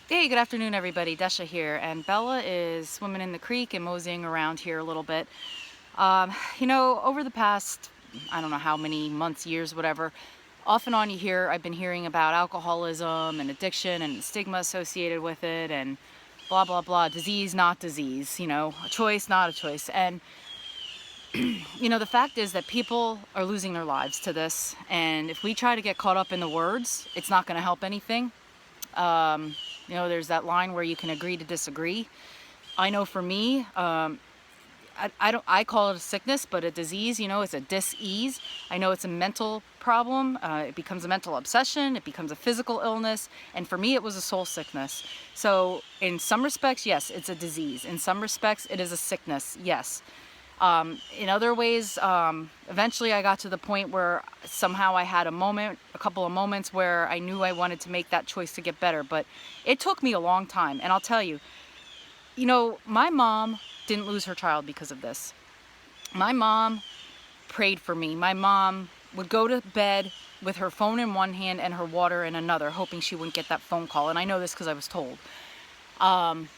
Hey, good afternoon, everybody. Desha here, and Bella is swimming in the creek and moseying around here a little bit. Over the past, I don't know how many months, years, whatever, off and on I've been hearing about alcoholism and addiction and stigma associated with it and blah, blah, blah, disease, not disease, a choice, not a choice. And, the fact is that people are losing their lives to this, and if we try to get caught up in the words, it's not going to help anything. There's that line where you can agree to disagree. I know for me, I call it a sickness, but a disease, it's a dis-ease. I know it's a mental problem. It becomes a mental obsession. It becomes a physical illness. And for me, it was a soul sickness. So in some respects, yes, it's a disease. In some respects, it is a sickness. Yes. In other ways, eventually I got to the point where somehow I had a couple of moments where I knew I wanted to make that choice to get better, but it took me a long time. And I'll tell you, my mom didn't lose her child because of this. My mom prayed for me. My mom would go to bed with her phone in one hand and her water in another, hoping she wouldn't get that phone call. And I know this because I was told. And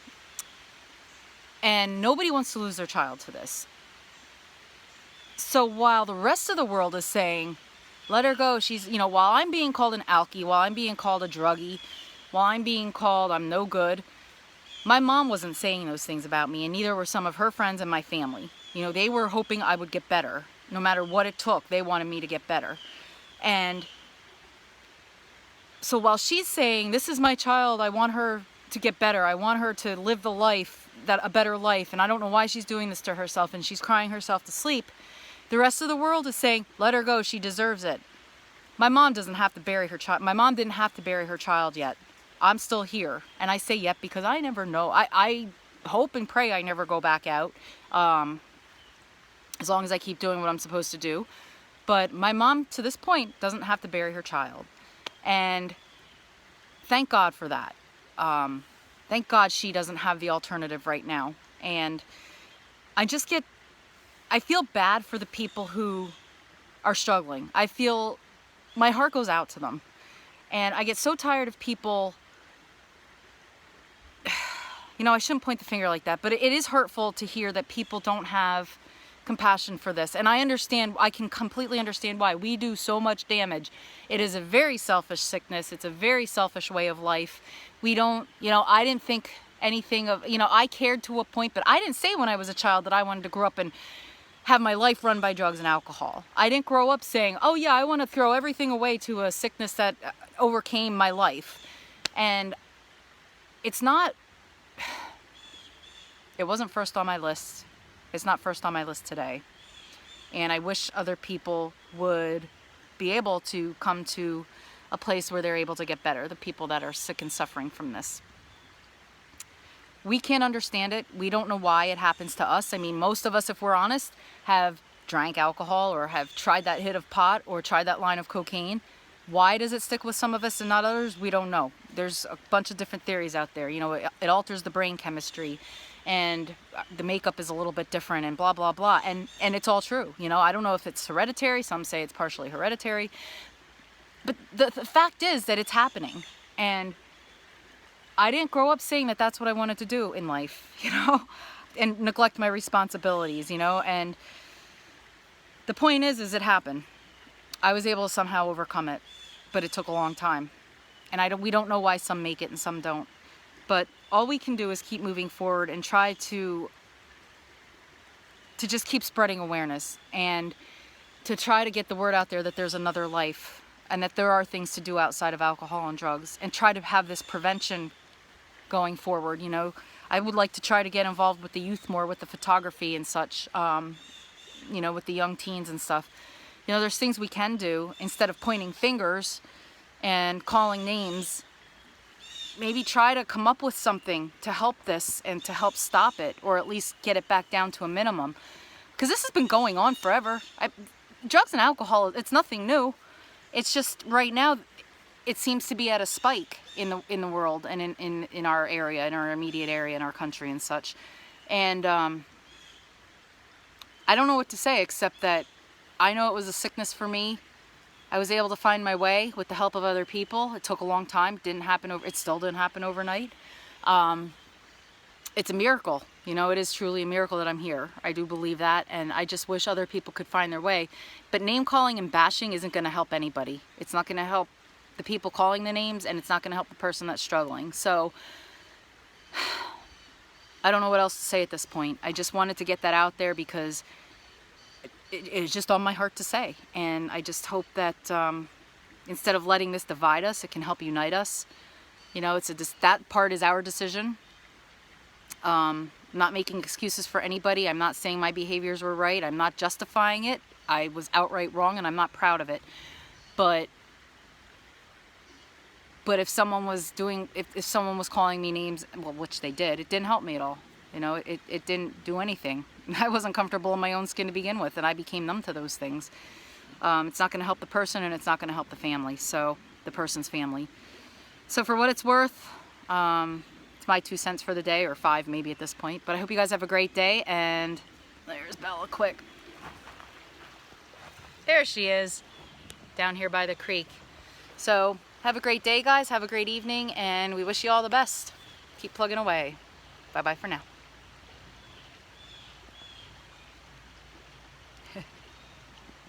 nobody wants to lose their child to this. So while the rest of the world is saying, let her go, while I'm being called an alkie, while I'm being called a druggie, while I'm being called I'm no good, my mom wasn't saying those things about me, and neither were some of her friends and my family. They were hoping I would get better. No matter what it took, they wanted me to get better. And so while she's saying, this is my child, I want her to get better, I want her to live a better life, and I don't know why she's doing this to herself, and she's crying herself to sleep, the rest of the world is saying, let her go, she deserves it. My mom doesn't have to bury her child. My mom didn't have to bury her child yet. I'm still here. And I say yet because I never know. I hope and pray I never go back out, as long as I keep doing what I'm supposed to do. But my mom, to this point, doesn't have to bury her child. And thank God for that. Thank God she doesn't have the alternative right now. And I feel bad for the people who are struggling. My heart goes out to them. And I get so tired of people, I shouldn't point the finger like that, but it is hurtful to hear that people don't have compassion for this. And I can completely understand why. We do so much damage. It is a very selfish sickness. It's a very selfish way of life. I didn't think anything of, I cared to a point, but I didn't say when I was a child that I wanted to grow up and have my life run by drugs and alcohol. I didn't grow up saying, oh yeah, I want to throw everything away to a sickness that overcame my life. And it wasn't first on my list. It's not first on my list today. And I wish other people would be able to come to a place where they're able to get better, the people that are sick and suffering from this. We can't understand it. We don't know why it happens to us. I mean, most of us, if we're honest, have drank alcohol or have tried that hit of pot or tried that line of cocaine. Why does it stick with some of us and not others? We don't know. There's a bunch of different theories out there. It alters the brain chemistry and the makeup is a little bit different and blah, blah, blah. And it's all true. I don't know if it's hereditary. Some say it's partially hereditary. But the fact is that it's happening. And I didn't grow up saying that that's what I wanted to do in life, and neglect my responsibilities, and the point is it happened. I was able to somehow overcome it, but it took a long time. And we don't know why some make it and some don't. But all we can do is keep moving forward and try to just keep spreading awareness and to try to get the word out there that there's another life and that there are things to do outside of alcohol and drugs, and try to have this prevention going forward. I would like to try to get involved with the youth more, with the photography and such, with the young teens and stuff. There's things we can do instead of pointing fingers and calling names. Maybe try to come up with something to help this and to help stop it, or at least get it back down to a minimum. Because this has been going on forever. Drugs and alcohol, it's nothing new. It's just right now it seems to be at a spike in the world and in our area, in our immediate area, in our country and such. And I don't know what to say except that I know it was a sickness for me. I was able to find my way with the help of other people. It took a long time. It still didn't happen overnight. It's a miracle. You know, it is truly a miracle that I'm here. I do believe that, and I just wish other people could find their way. But name calling and bashing isn't going to help anybody. It's not going to help the people calling the names, and it's not going to help the person that's struggling. So I don't know what else to say at this point. I just wanted to get that out there because it's just on my heart to say. And I just hope that instead of letting this divide us, it can help unite us. You know, that part is our decision. Not making excuses for anybody. I'm not saying my behaviors were right. I'm not justifying it. I was outright wrong, and I'm not proud of it. But if someone was if someone was calling me names, well, which they did, it didn't help me at all. You know, it didn't do anything. I wasn't comfortable in my own skin to begin with, and I became numb to those things. It's not going to help the person, and it's not going to help the family. So the person's family. So for what it's worth, it's my 2 cents for the day, or 5 maybe at this point. But I hope you guys have a great day, and there's Bella quick. There she is, down here by the creek. So have a great day, guys. Have a great evening, and we wish you all the best. Keep plugging away. Bye-bye for now.